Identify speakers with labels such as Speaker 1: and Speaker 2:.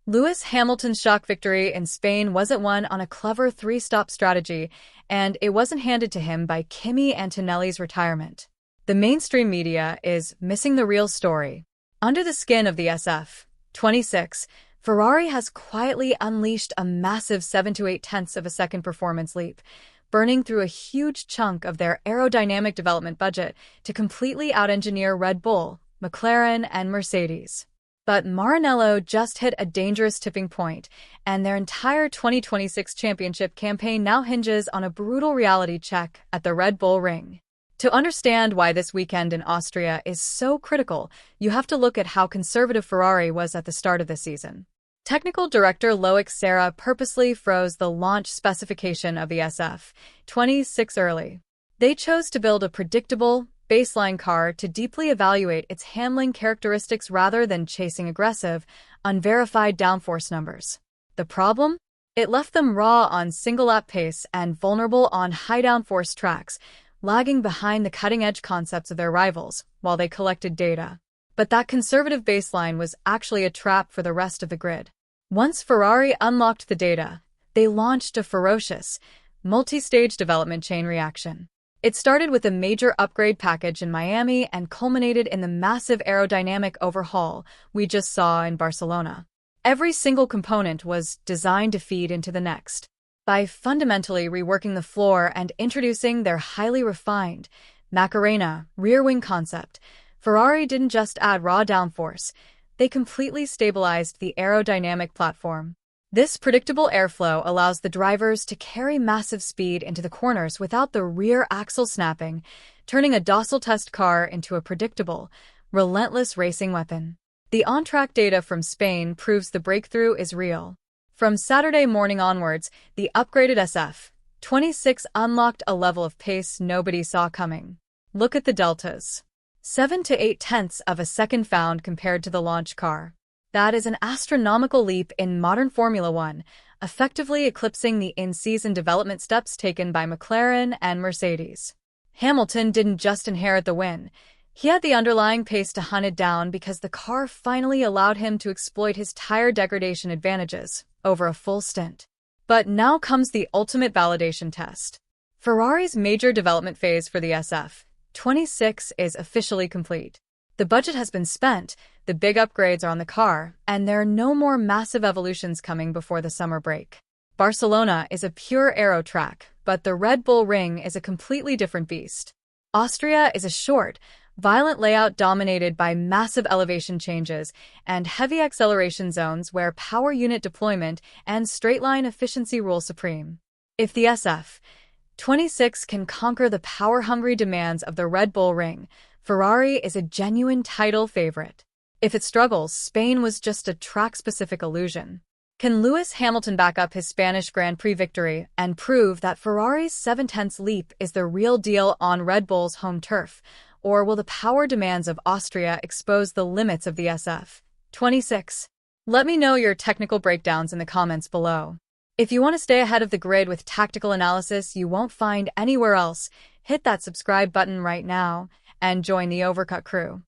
Speaker 1: Lewis Hamilton's shock victory in Spain wasn't won on a clever three-stop strategy, and it wasn't handed to him by Kimi Antonelli's retirement. The mainstream media is missing the real story. Under the skin of the SF26, Ferrari has quietly unleashed a massive 7 to 8 tenths of a second performance leap, burning through a huge chunk of their aerodynamic development budget to completely out-engineer Red Bull, McLaren, and Mercedes. But Maranello just hit a dangerous tipping point, and their entire 2026 championship campaign now hinges on a brutal reality check at the Red Bull Ring. To understand why this weekend in Austria is so critical, you have to look at how conservative Ferrari was at the start of the season. Technical director Loic Serra purposely froze the launch specification of the SF26 early. They chose to build a predictable, baseline car to deeply evaluate its handling characteristics rather than chasing aggressive, unverified downforce numbers. The problem? It left them raw on single-lap pace and vulnerable on high downforce tracks, lagging behind the cutting-edge concepts of their rivals while they collected data. But that conservative baseline was actually a trap for the rest of the grid. Once Ferrari unlocked the data, they launched a ferocious, multi-stage development chain reaction. It started with a major upgrade package in Miami and culminated in the massive aerodynamic overhaul we just saw in Barcelona. Every single component was designed to feed into the next. By fundamentally reworking the floor and introducing their highly refined Macarena rear-wing concept, Ferrari didn't just add raw downforce, they completely stabilized the aerodynamic platform. This predictable airflow allows the drivers to carry massive speed into the corners without the rear axle snapping, turning a docile test car into a predictable, relentless racing weapon. The on-track data from Spain proves the breakthrough is real. From Saturday morning onwards, the upgraded SF26 unlocked a level of pace nobody saw coming. Look at the deltas. 7 to 8 tenths of a second found compared to the launch car. That is an astronomical leap in modern Formula One, effectively eclipsing the in-season development steps taken by McLaren and Mercedes. Hamilton didn't just inherit the win. He had the underlying pace to hunt it down because the car finally allowed him to exploit his tire degradation advantages over a full stint. But now comes the ultimate validation test. Ferrari's major development phase for the SF26 is officially complete. The budget has been spent, the big upgrades are on the car, and there are no more massive evolutions coming before the summer break. Barcelona is a pure aero track, but the Red Bull Ring is a completely different beast. Austria is a short, violent layout dominated by massive elevation changes and heavy acceleration zones where power unit deployment and straight-line efficiency rule supreme. If the SF26 can conquer the power-hungry demands of the Red Bull Ring, Ferrari is a genuine title favorite. If it struggles, Spain was just a track-specific illusion. Can Lewis Hamilton back up his Spanish Grand Prix victory and prove that Ferrari's 7/10 leap is the real deal on Red Bull's home turf? Or will the power demands of Austria expose the limits of the SF26? Let me know your technical breakdowns in the comments below. If you want to stay ahead of the grid with tactical analysis you won't find anywhere else, hit that subscribe button right now and join the Overcut crew.